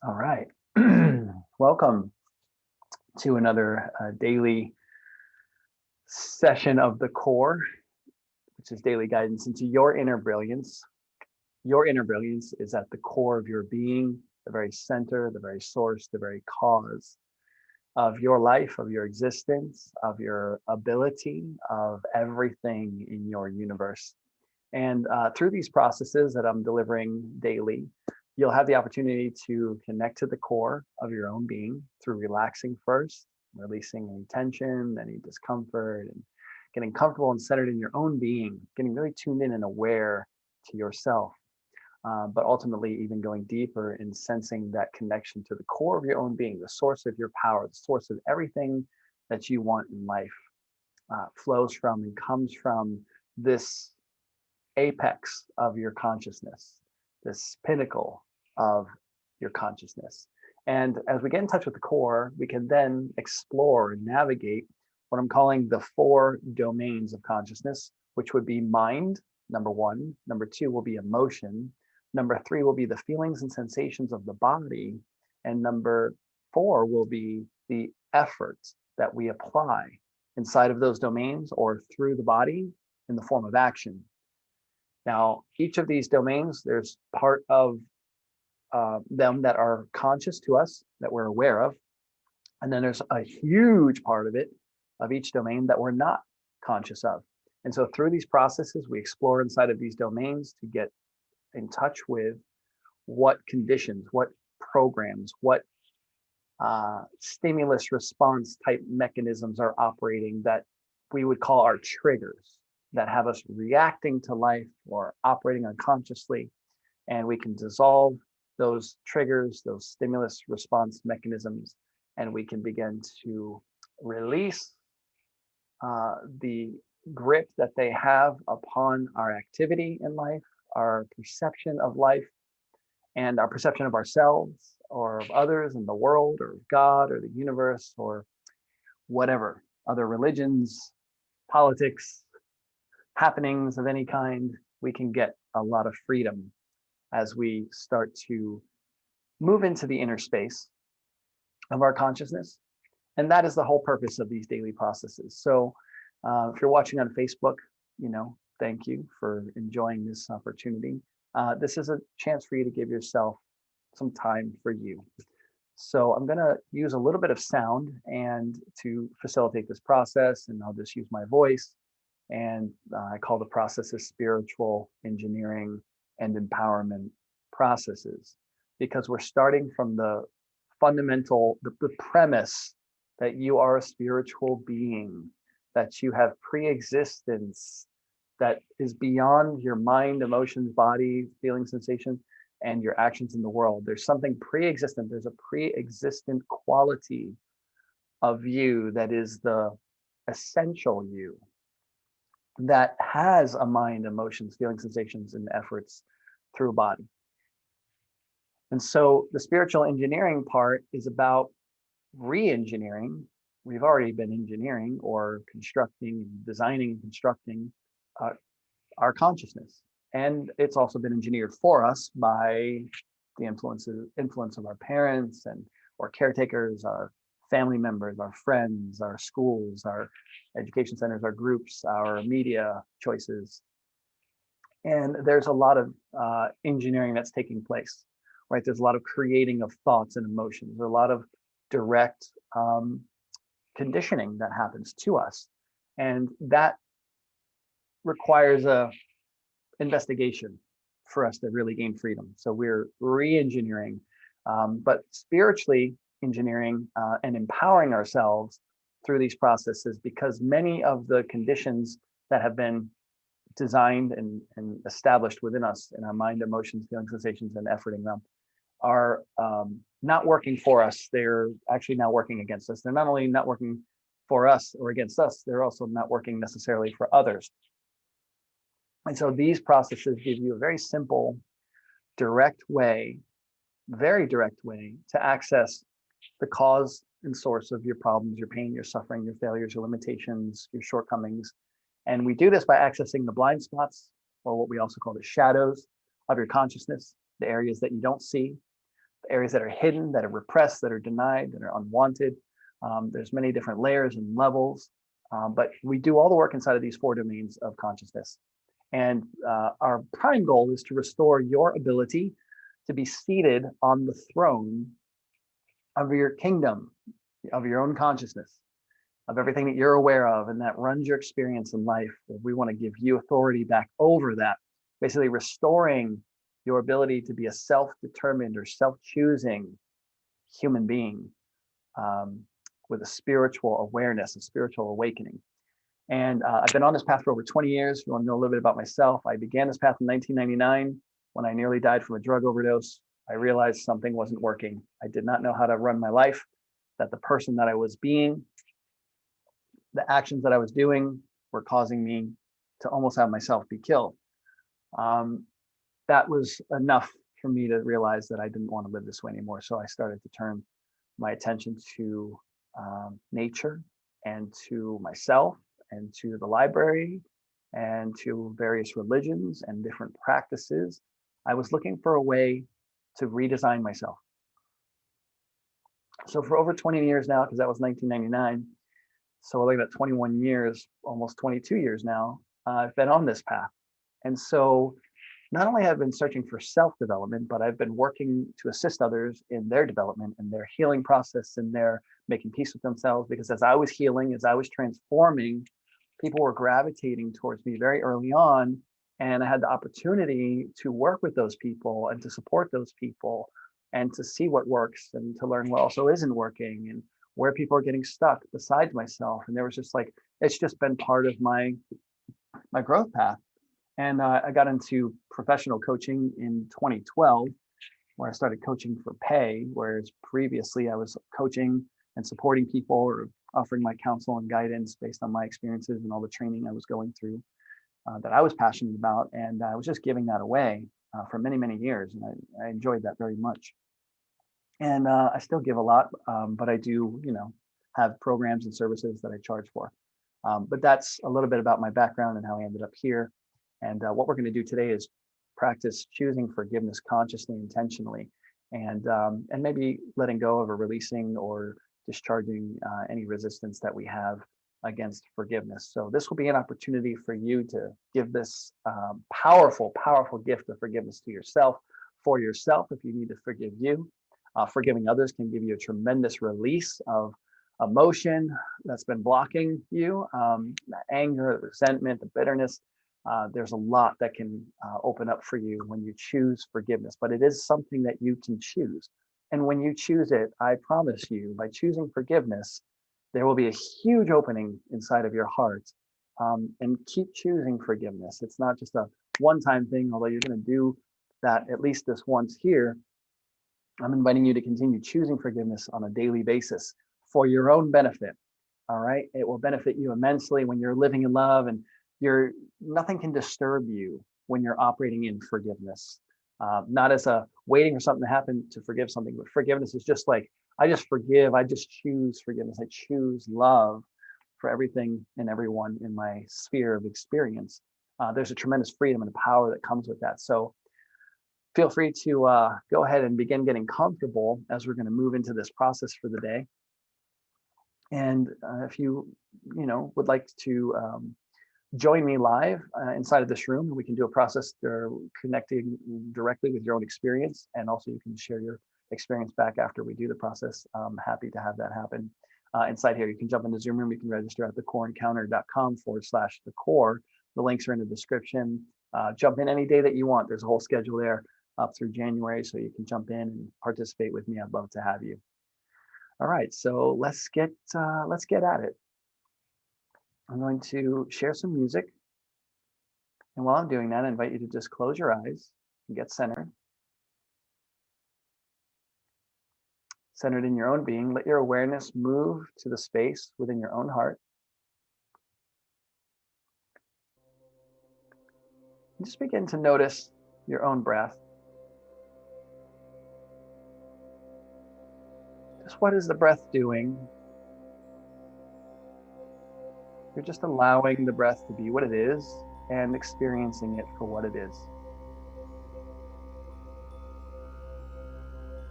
All right. Welcome to another daily session of the core, which is daily guidance into your inner brilliance. Your inner brilliance is at the core of your being, the very center, the very source, the very cause of your life, of your existence, of your ability, of everything in your universe. And through these processes that I'm delivering daily, you'll have the opportunity to connect to the core of your own being through relaxing first, releasing any tension, any discomfort, and getting comfortable and centered in your own being, getting really tuned in and aware to yourself. But ultimately, even going deeper in sensing that connection to the core of your own being, the source of your power, the source of everything that you want in life, flows from and comes from this apex of your consciousness, this pinnacle of your consciousness. And as we get in touch with the core, we can then explore and navigate what I'm calling the four domains of consciousness, which would be mind, number one. Number two will be emotion. Number three will be the feelings and sensations of the body. And number four will be the effort that we apply inside of those domains or through the body in the form of action. Now, each of these domains, there's part of them that are conscious to us, that we're aware of. And then there's a huge part of it, of each domain, that we're not conscious of. And so through these processes, we explore inside of these domains to get in touch with what conditions, what programs, what stimulus response type mechanisms are operating that we would call our triggers, that have us reacting to life or operating unconsciously. And we can dissolve those triggers, those stimulus response mechanisms, and we can begin to release the grip that they have upon our activity in life, our perception of life, and our perception of ourselves or of others in the world or of God or the universe or whatever, other religions, politics, happenings of any kind. We can get a lot of freedom as we start to move into the inner space of our consciousness. And that is the whole purpose of these daily processes. So if you're watching on Facebook, thank you for enjoying this opportunity. This is a chance for you to give yourself some time for you. So I'm going to use a little bit of sound and to facilitate this process, and I'll just use my voice. And I call the processes spiritual engineering and empowerment processes, because we're starting from the fundamental, the premise that you are a spiritual being, that you have pre-existence that is beyond your mind, emotions, body, feeling, sensation, and your actions in the world. There's something pre-existent. There's a pre-existent quality of you that is the essential you, that has a mind, emotions, feelings, sensations, and efforts through a body. And so the spiritual engineering part is about re-engineering. We've already been engineering or constructing, designing, constructing our consciousness. And it's also been engineered for us by the influence of our parents and or caretakers, our family members, our friends, our schools, our education centers, our groups, our media choices. And there's a lot of engineering that's taking place, right? There's a lot of creating of thoughts and emotions. There's a lot of direct conditioning that happens to us. And that requires a investigation for us to really gain freedom. So we're re-engineering, but spiritually engineering and empowering ourselves through these processes, because many of the conditions that have been designed and established within us in our mind, emotions, feelings, sensations, and efforting them are not working for us. They're actually now working against us. They're not only not working for us or against us, they're also not working necessarily for others. And so these processes give you a very simple, direct way, very direct way to access the cause and source of your problems, your pain, your suffering, your failures, your limitations, your shortcomings. And we do this by accessing the blind spots, or what we also call the shadows of your consciousness, the areas that you don't see, areas that are hidden, that are repressed, that are denied, that are unwanted. There's many different layers and levels, but we do all the work inside of these four domains of consciousness. And our prime goal is to restore your ability to be seated on the throne of your kingdom, of your own consciousness, of everything that you're aware of and that runs your experience in life. We want to give you authority back over that, basically restoring your ability to be a self-determined or self-choosing human being with a spiritual awareness, a spiritual awakening. And I've been on this path for over 20 years. If you want to know a little bit about myself, I began this path in 1999 when I nearly died from a drug overdose. I realized something wasn't working. I did not know how to run my life, that the person that I was being, the actions that I was doing were causing me to almost have myself be killed. That was enough for me to realize that I didn't want to live this way anymore. So I started to turn my attention to nature and to myself and to the library and to various religions and different practices. I was looking for a way to redesign myself. So for over 20 years now, because that was 1999, so we're looking at 21 years, almost 22 years now, I've been on this path. And so not only have I been searching for self-development, but I've been working to assist others in their development and their healing process and their making peace with themselves. Because as I was healing, as I was transforming, people were gravitating towards me very early on. And I had the opportunity to work with those people and to support those people and to see what works and to learn what also isn't working and where people are getting stuck besides myself. And there was just like, it's just been part of my growth path. And I got into professional coaching in 2012, where I started coaching for pay, whereas previously I was coaching and supporting people or offering my counsel and guidance based on my experiences and all the training I was going through that I was passionate about. And I was just giving that away for many, many years. And I enjoyed that very much. And I still give a lot, but I do, have programs and services that I charge for. But that's a little bit about my background and how I ended up here. And what we're going to do today is practice choosing forgiveness consciously, intentionally, and maybe letting go of or releasing or discharging any resistance that we have against forgiveness. So this will be an opportunity for you to give this powerful, powerful gift of forgiveness to yourself, for yourself, if you need to forgive you. Forgiving others can give you a tremendous release of emotion that's been blocking you, the anger, the resentment, the bitterness. There's a lot that can open up for you when you choose forgiveness, but it is something that you can choose. And when you choose it, I promise you, by choosing forgiveness, there will be a huge opening inside of your heart. And keep choosing forgiveness. It's not just a one-time thing, although you're going to do that at least this once here. I'm inviting you to continue choosing forgiveness on a daily basis for your own benefit. All right. It will benefit you immensely when you're living in love, and nothing can disturb you when you're operating in forgiveness. Not as a waiting for something to happen to forgive something, but forgiveness is just like, I just forgive. I just choose forgiveness. I choose love for everything and everyone in my sphere of experience. There's a tremendous freedom and power that comes with that. So feel free to go ahead and begin getting comfortable as we're going to move into this process for the day. And if you would like to join me live inside of this room, we can do a process connecting directly with your own experience, and also you can share your experience back after we do the process. I'm happy to have that happen inside here. You can jump into Zoom room. You can register at thecoreencounter.com/the core. The links are in the description. Jump in any day that you want. There's a whole schedule there up through January, so you can jump in and participate with me. I'd love to have you. All right, so let's get at it. I'm going to share some music, and while I'm doing that, I invite you to just close your eyes and get centered. Centered in your own being. Let your awareness move to the space within your own heart. And just begin to notice your own breath. Just what is the breath doing? You're just allowing the breath to be what it is and experiencing it for what it is.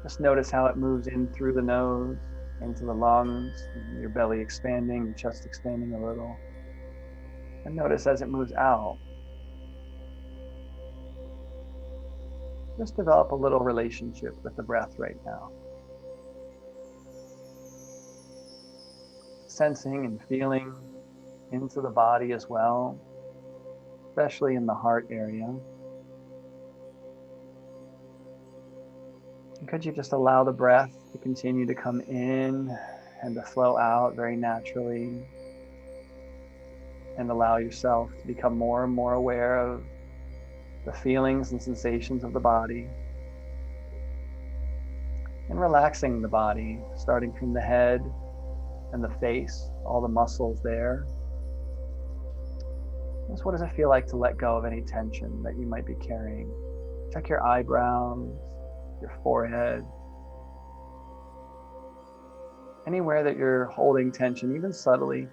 Just notice how it moves in through the nose, into the lungs, your belly expanding, your chest expanding a little. And notice as it moves out. Just develop a little relationship with the breath right now. Sensing and feeling into the body as well, especially in the heart area. And could you just allow the breath to continue to come in and to flow out very naturally, and allow yourself to become more and more aware of the feelings and sensations of the body, and relaxing the body, starting from the head and the face, all the muscles there. Just what does it feel like to let go of any tension that you might be carrying? Check your eyebrows, your forehead, anywhere that you're holding tension, even subtly.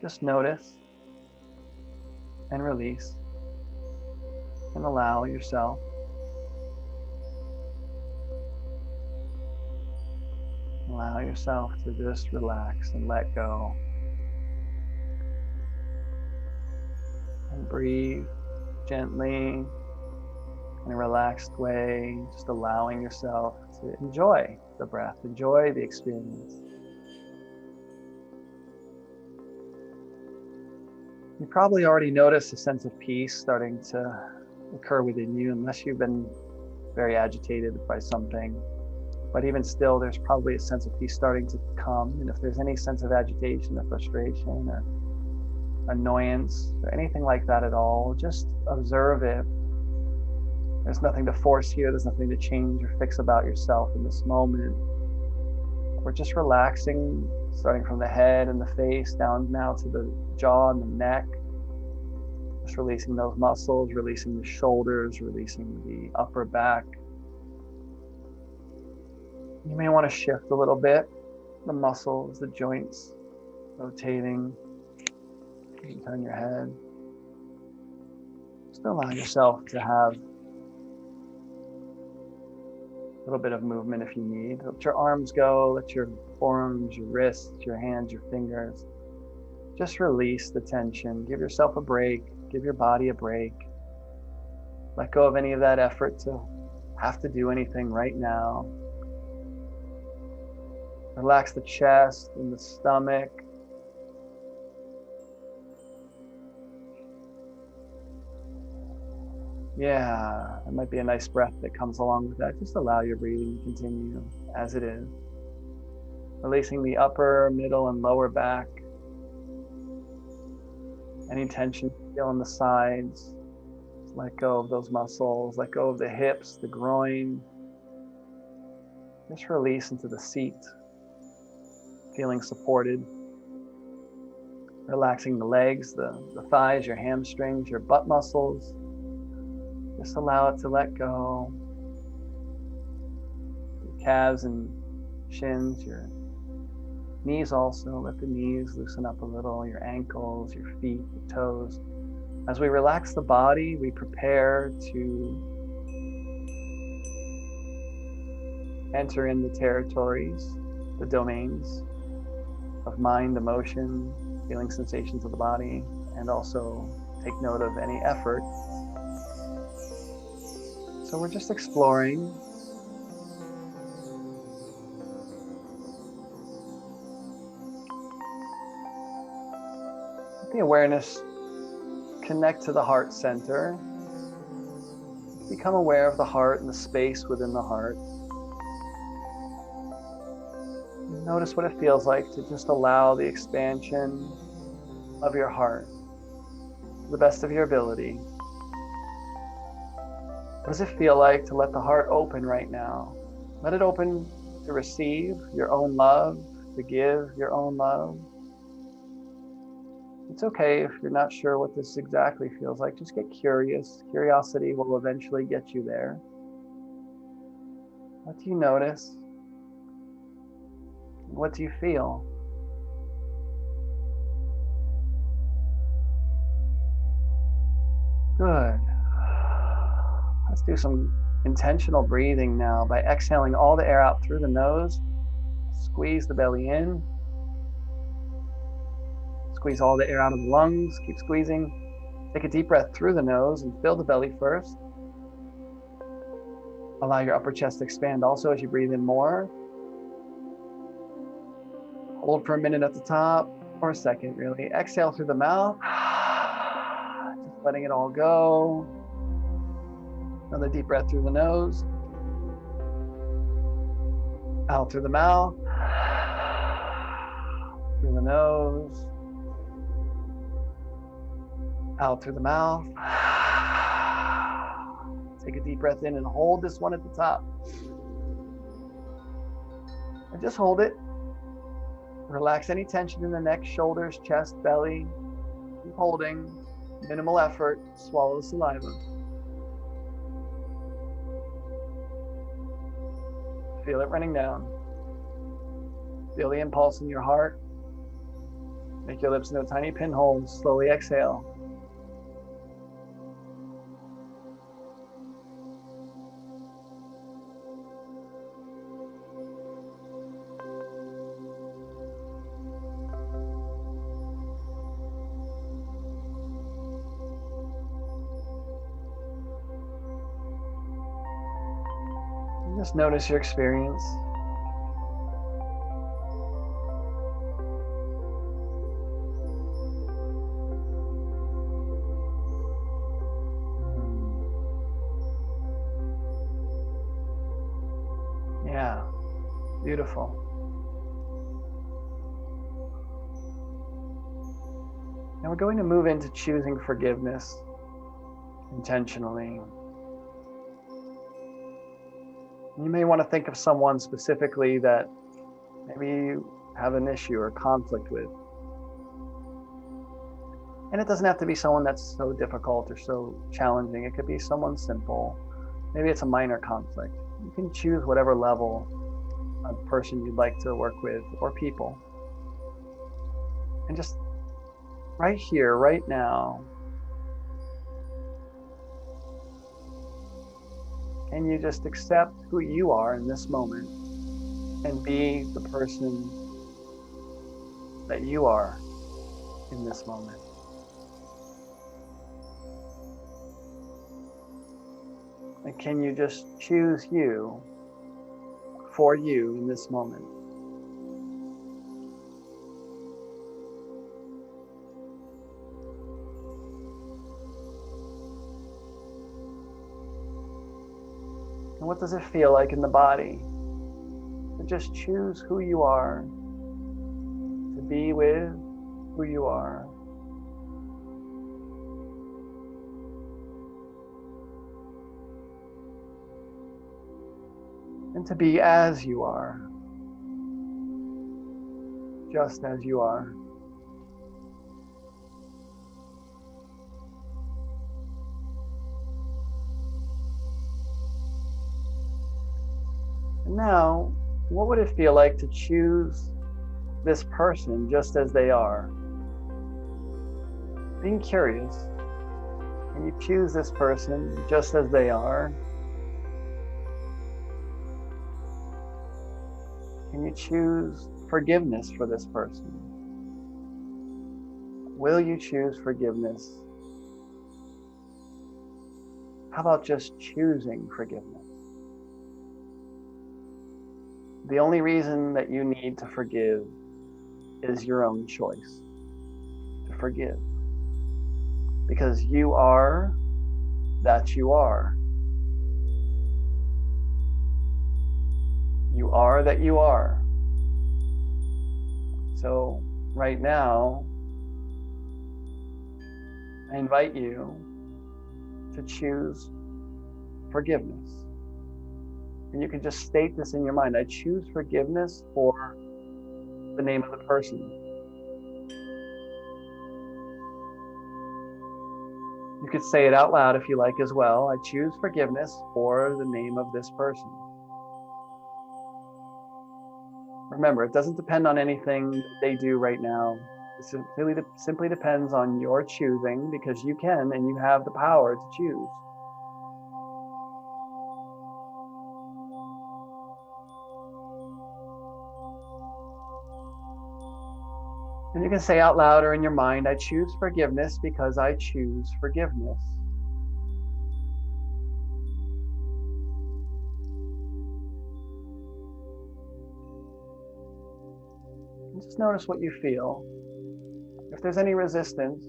Just notice and release and allow yourself. Allow yourself to just relax and let go. And breathe gently in a relaxed way, just allowing yourself to enjoy the breath, enjoy the experience. You probably already noticed a sense of peace starting to occur within you, unless you've been very agitated by something. But even still, there's probably a sense of peace starting to come. And if there's any sense of agitation or frustration or annoyance or anything like that at all, just observe it. There's nothing to force here. There's nothing to change or fix about yourself in this moment. We're just relaxing, starting from the head and the face down now to the jaw and the neck. Just releasing those muscles, releasing the shoulders, releasing the upper back. You may want to shift a little bit, the muscles, the joints, rotating. You can turn your head. Just allow yourself to have a little bit of movement if you need. Let your arms go, let your forearms, your wrists, your hands, your fingers. Just release the tension. Give yourself a break. Give your body a break. Let go of any of that effort to have to do anything right now. Relax the chest and the stomach. Yeah, it might be a nice breath that comes along with that. Just allow your breathing to continue as it is. Releasing the upper, middle, and lower back. Any tension you feel on the sides. Just let go of those muscles. Let go of the hips, the groin. Just release into the seat. Feeling supported. Relaxing the legs, the thighs, your hamstrings, your butt muscles. Just allow it to let go. Your calves and shins, your knees also. Let the knees loosen up a little, your ankles, your feet, your toes. As we relax the body, we prepare to enter in the territories, the domains of mind, emotion, feeling sensations of the body, and also take note of any effort. So we're just exploring. Let the awareness connect to the heart center. Become aware of the heart and the space within the heart. Notice what it feels like to just allow the expansion of your heart to the best of your ability. What does it feel like to let the heart open right now? Let it open to receive your own love, to give your own love. It's okay if you're not sure what this exactly feels like. Just get curious. Curiosity will eventually get you there. What do you notice? What do you feel? Good. Let's do some intentional breathing now by exhaling all the air out through the nose. Squeeze the belly in. Squeeze all the air out of the lungs. Keep squeezing. Take a deep breath through the nose and fill the belly first. Allow your upper chest to expand also as you breathe in more. Hold for a minute at the top, or a second really. Exhale through the mouth. Just letting it all go. Another deep breath through the nose. Out through the mouth. Through the nose. Out through the mouth. Take a deep breath in and hold this one at the top. And just hold it. Relax any tension in the neck, shoulders, chest, belly. Keep holding. Minimal effort. Swallow the saliva. Feel it running down. Feel the impulse in your heart. Make your lips into a tiny pinhole. Slowly exhale. Just notice your experience. Yeah, beautiful. Now we're going to move into choosing forgiveness intentionally. You may want to think of someone specifically that maybe you have an issue or conflict with. And it doesn't have to be someone that's so difficult or so challenging. It could be someone simple. Maybe it's a minor conflict. You can choose whatever level of person you'd like to work with or people. And just right here, right now, can you just accept who you are in this moment and be the person that you are in this moment? And can you just choose you for you in this moment? And what does it feel like in the body to just choose who you are, to be with who you are? And to be as you are, just as you are. And now, what would it feel like to choose this person just as they are? Being curious, can you choose this person just as they are? Can you choose forgiveness for this person? Will you choose forgiveness? How about just choosing forgiveness? The only reason that you need to forgive is your own choice to forgive. Because you are that you are. You are that you are. So right now, I invite you to choose forgiveness. And you can just state this in your mind. I choose forgiveness for the name of the person. You could say it out loud if you like as well. I choose forgiveness for the name of this person. Remember, it doesn't depend on anything they do right now. It simply depends on your choosing, because you can and you have the power to choose. And you can say out loud or in your mind, I choose forgiveness because I choose forgiveness. And just notice what you feel. If there's any resistance,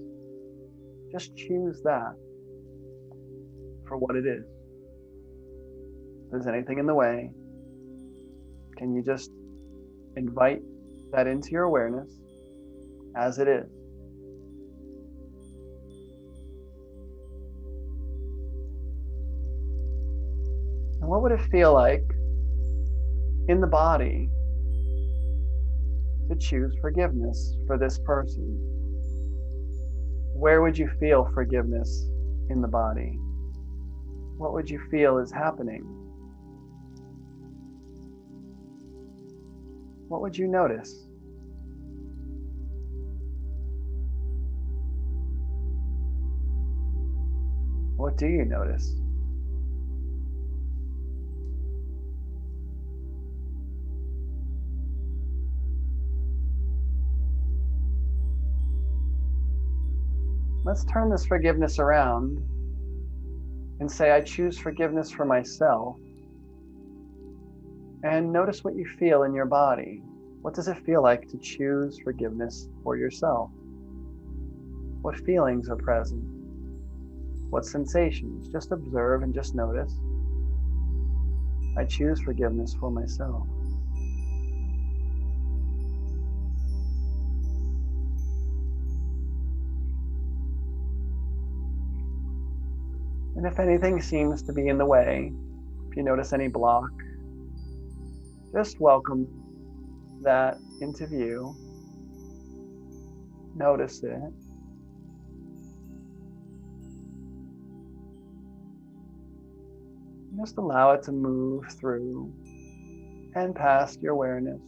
just choose that for what it is. If there's anything in the way, can you just invite that into your awareness as it is? And what would it feel like in the body to choose forgiveness for this person? Where would you feel forgiveness in the body? What would you feel is happening? What would you notice? What do you notice? Let's turn this forgiveness around and say, I choose forgiveness for myself. And notice what you feel in your body. What does it feel like to choose forgiveness for yourself? What feelings are present? What sensations? Just observe and just notice. I choose forgiveness for myself. And if anything seems to be in the way, if you notice any block, just welcome that into view. Notice it. Just allow it to move through and past your awareness.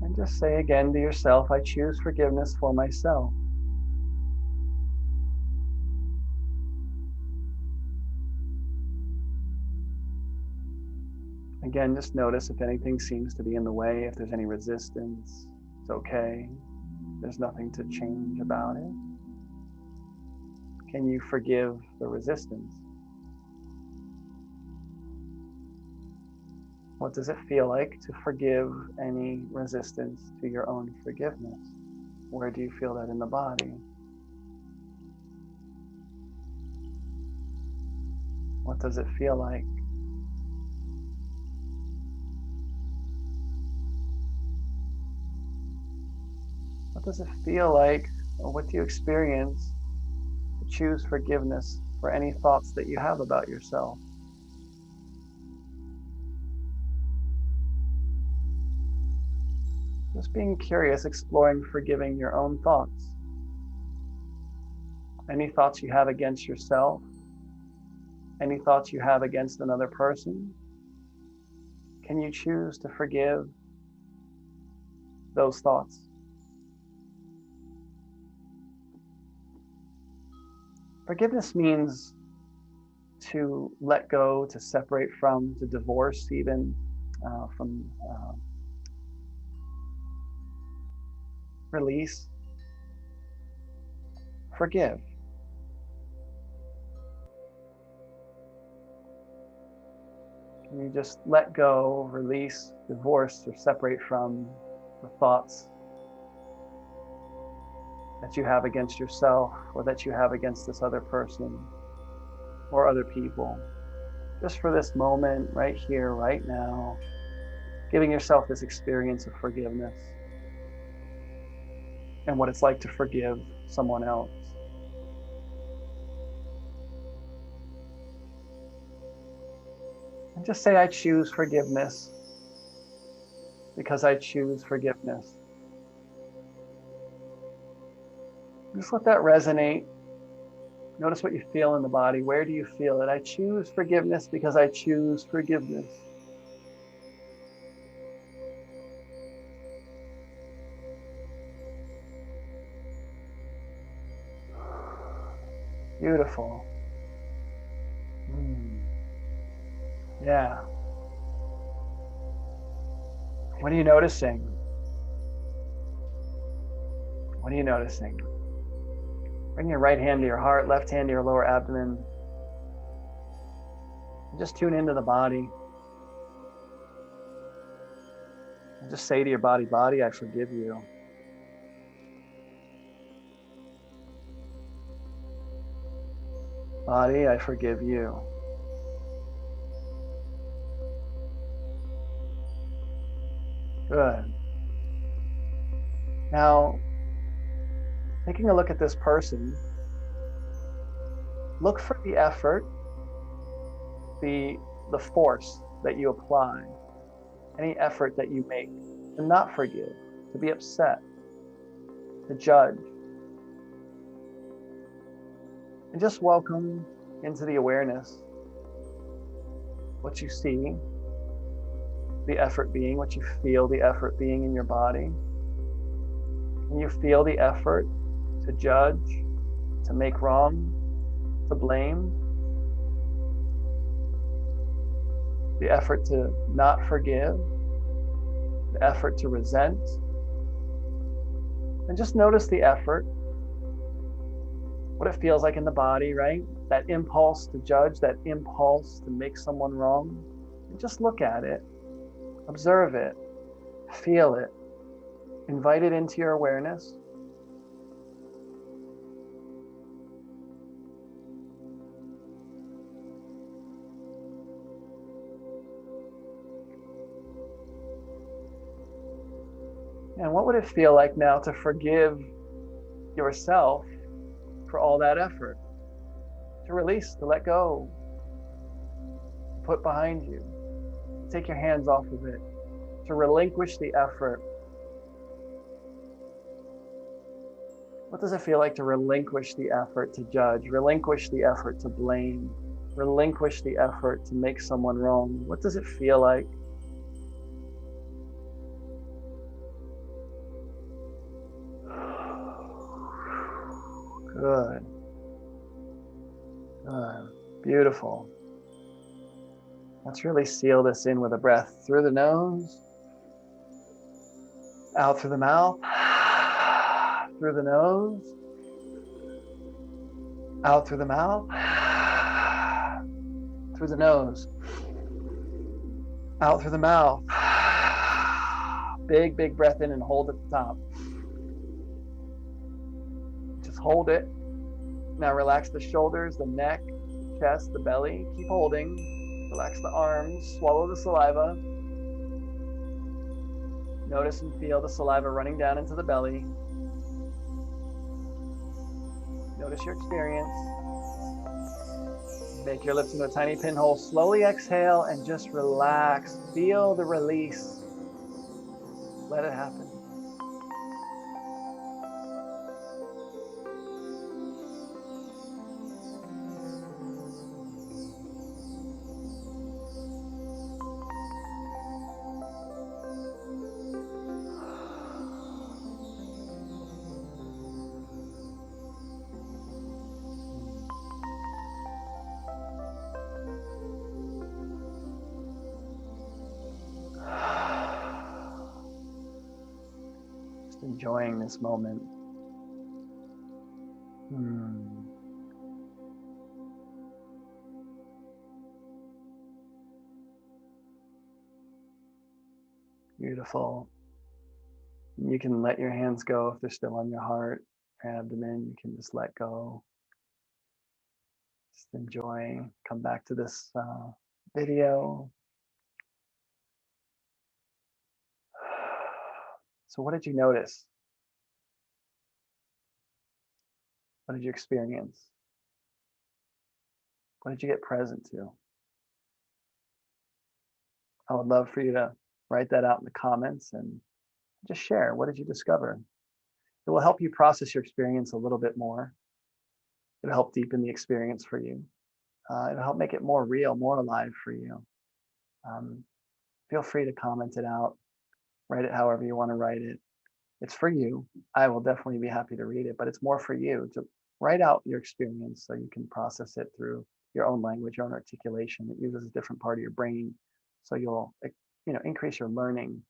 And just say again to yourself, I choose forgiveness for myself. Again, just notice if anything seems to be in the way, if there's any resistance, it's okay. There's nothing to change about it. Can you forgive the resistance? What does it feel like to forgive any resistance to your own forgiveness? Where do you feel that in the body? What does it feel like? What does it feel like, or what do you experience to choose forgiveness for any thoughts that you have about yourself? Just being curious, exploring forgiving your own thoughts. Any thoughts you have against yourself, any thoughts you have against another person, can you choose to forgive those thoughts? Forgiveness means to let go, to separate from, to divorce even from release. Forgive. Can you just let go, release, divorce, or separate from the thoughts that you have against yourself or that you have against this other person or other people? Just for this moment, right here, right now, giving yourself this experience of forgiveness and what it's like to forgive someone else. And just say, I choose forgiveness because I choose forgiveness. Just let that resonate. Notice what you feel in the body. Where do you feel it? I choose forgiveness because I choose forgiveness. Beautiful. Yeah. What are you noticing? What are you noticing? Bring your right hand to your heart, left hand to your lower abdomen. And just tune into the body. And just say to your body, body, I forgive you. Body, I forgive you. Good. Now, taking a look at this person, look for the effort, the force that you apply, any effort that you make to not forgive, to be upset, to judge. And just welcome into the awareness what you see, the effort being, what you feel the effort being in your body. And you feel the effort to judge, to make wrong, to blame, the effort to not forgive, the effort to resent. And just notice the effort, what it feels like in the body, right? That impulse to judge, that impulse to make someone wrong. And just look at it, observe it, feel it, invite it into your awareness. And what would it feel like now to forgive yourself for all that effort? To release, to let go, put behind you, take your hands off of it, to relinquish the effort. What does it feel like to relinquish the effort to judge, relinquish the effort to blame, relinquish the effort to make someone wrong? What does it feel like? Good. Good. Beautiful. Let's really seal this in with a breath through the nose, out through the mouth, through the nose, out through the mouth, through the nose, out through the mouth. Big, big breath in and hold at the top. Just hold it. Now relax the shoulders, the neck, the chest, the belly. Keep holding. Relax the arms. Swallow the saliva. Notice and feel the saliva running down into the belly. Notice your experience. Make your lips into a tiny pinhole. Slowly exhale and just relax. Feel the release. Let it happen. Just enjoying this moment. Beautiful. You can let your hands go if they're still on your heart, your abdomen. You can just let go. Just enjoy. Come back to this video. So what did you notice? What did you experience? What did you get present to? I would love for you to write that out in the comments and just share. What did you discover? It will help you process your experience a little bit more. It'll help deepen the experience for you. It'll help make it more real, more alive for you. Feel free to comment it out, write it however you want to write it. It's for you. I will definitely be happy to read it, but it's more for you to write out your experience so you can process it through your own language, your own articulation. It uses a different part of your brain. So you'll, increase your learning,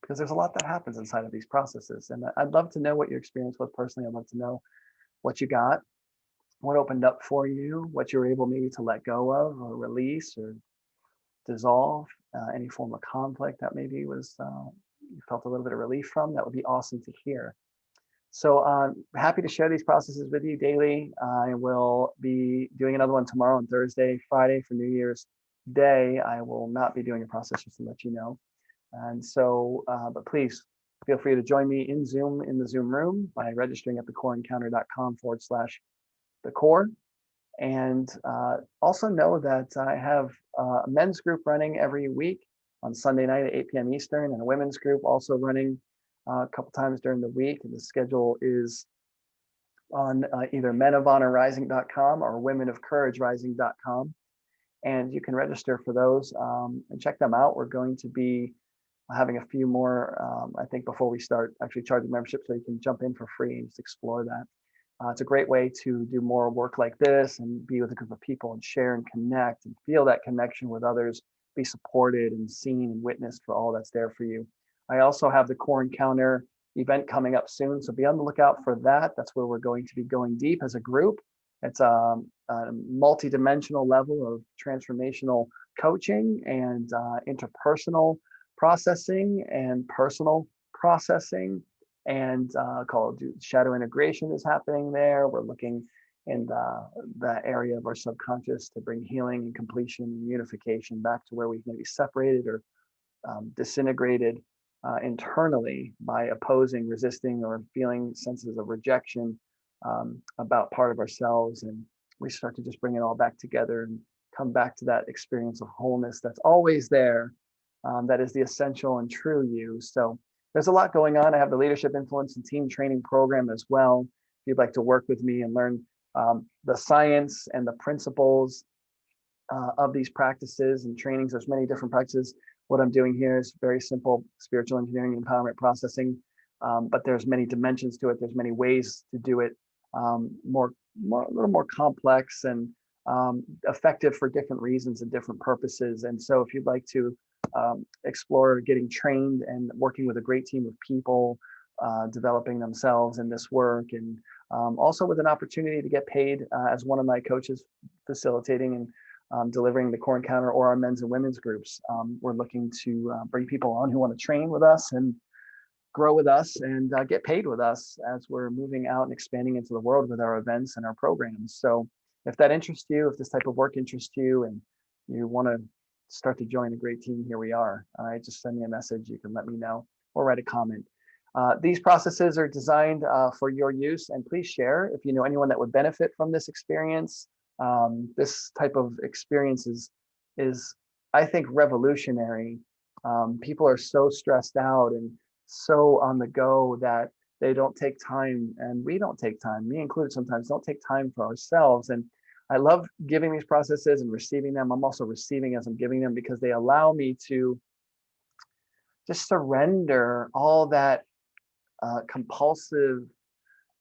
because there's a lot that happens inside of these processes. And I'd love to know what your experience was personally. I'd love to know what you got, what opened up for you, what you were able maybe to let go of or release or dissolve, any form of conflict that maybe was you felt a little bit of relief from. That would be awesome to hear. So happy to share these processes with you daily. I will be doing another one tomorrow on Thursday, Friday for New Year's Day. I will not be doing a process, just to let you know. And so, but please feel free to join me in Zoom, in the Zoom room, by registering at thecoreencounter.com/the core. And also know that I have a men's group running every week on Sunday night at 8 p.m. Eastern, and a women's group also running a couple times during the week. And the schedule is on either menofhonorrising.com or womenofcouragerising.com. And you can register for those and check them out. We're going to be having a few more, I think, before we start actually charging membership, so you can jump in for free and just explore that. It's a great way to do more work like this and be with a group of people and share and connect and feel that connection with others, be supported and seen and witnessed for all that's there for you. I also have the Core Encounter event coming up soon, so be on the lookout for that. That's where we're going to be going deep as a group. It's a multi-dimensional level of transformational coaching and interpersonal processing and personal processing, and called shadow integration is happening there. We're looking in the area of our subconscious to bring healing and completion and unification back to where we've maybe separated or disintegrated internally by opposing, resisting, or feeling senses of rejection about part of ourselves. And we start to just bring it all back together and come back to that experience of wholeness that's always there, that is the essential and true you. So there's a lot going on. I have the Leadership Influence and Team Training Program as well. If you'd like to work with me and learn the science and the principles of these practices and trainings, there's many different practices. What I'm doing here is very simple spiritual engineering and empowerment processing, but there's many dimensions to it. There's many ways to do it, a little more complex and effective for different reasons and different purposes. And so if you'd like to explore getting trained and working with a great team of people, developing themselves in this work, and also with an opportunity to get paid as one of my coaches facilitating and delivering the Core Encounter or our men's and women's groups. We're looking to bring people on who want to train with us and grow with us and get paid with us as we're moving out and expanding into the world with our events and our programs. So if that interests you, if this type of work interests you and you want to start to join a great team, here we are. All right, just send me a message. You can let me know or write a comment. These processes are designed for your use, and please share if you know anyone that would benefit from this experience. This type of experience is, I think, revolutionary. People are so stressed out and so on the go that they don't take time, and we don't take time, me included sometimes, don't take time for ourselves. And I love giving these processes and receiving them. I'm also receiving as I'm giving them because they allow me to just surrender all that compulsive,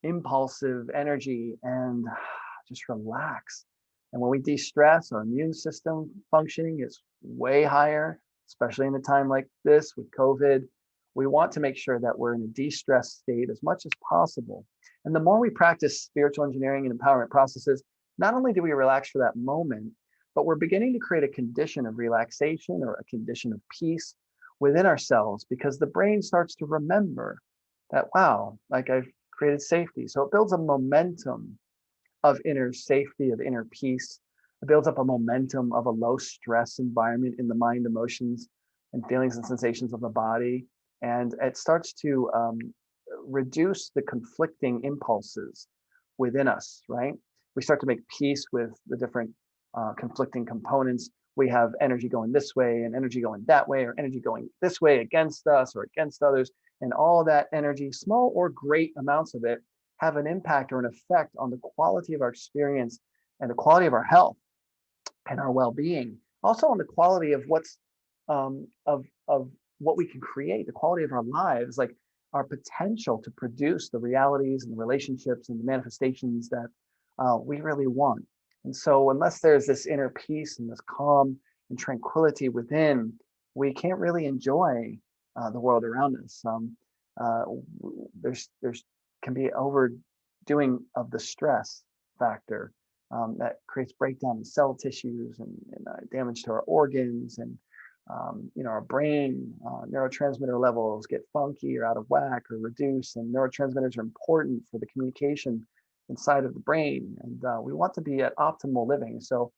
impulsive energy and just relax. And when we de-stress, our immune system functioning is way higher, especially in a time like this with COVID. We want to make sure that we're in a de-stress state as much as possible. And the more we practice spiritual engineering and empowerment processes, not only do we relax for that moment, but we're beginning to create a condition of relaxation or a condition of peace within ourselves, because the brain starts to remember that, wow, like I've created safety. So it builds a momentum of inner safety, of inner peace. It builds up a momentum of a low stress environment in the mind, emotions, and feelings and sensations of the body. And it starts to reduce the conflicting impulses within us, right? We start to make peace with the different conflicting components. We have energy going this way and energy going that way, or energy going this way against us or against others. And all that energy, small or great amounts of it, have an impact or an effect on the quality of our experience and the quality of our health and our well-being. Also on the quality of what's of what we can create, the quality of our lives, like our potential to produce the realities and the relationships and the manifestations that we really want. And so unless there's this inner peace and this calm and tranquility within, we can't really enjoy the world around us. There's can be overdoing of the stress factor that creates breakdown in cell tissues and damage to our organs and our brain. Neurotransmitter levels get funky or out of whack or reduced, and neurotransmitters are important for the communication inside of the brain, and we want to be at optimal living. So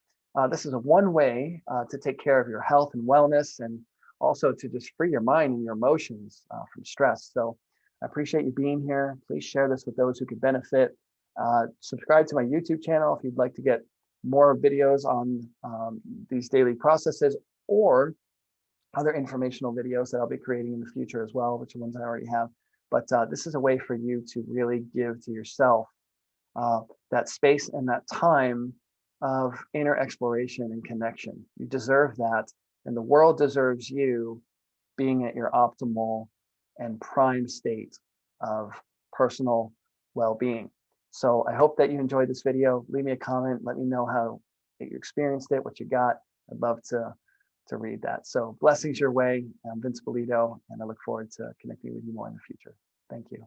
this is a one way to take care of your health and wellness, and also to just free your mind and your emotions from stress. So I appreciate you being here. Please share this with those who could benefit. Subscribe to my YouTube channel if you'd like to get more videos on these daily processes, or other informational videos that I'll be creating in the future as well, which are ones I already have. But this is a way for you to really give to yourself that space and that time of inner exploration and connection. You deserve that, and the world deserves you being at your optimal and prime state of personal well-being. So I hope that you enjoyed this video. Leave me a comment. Let me know how you experienced it, what you got. I'd love to read that. So blessings your way. I'm Vince Polito, and I look forward to connecting with you more in the future. Thank you.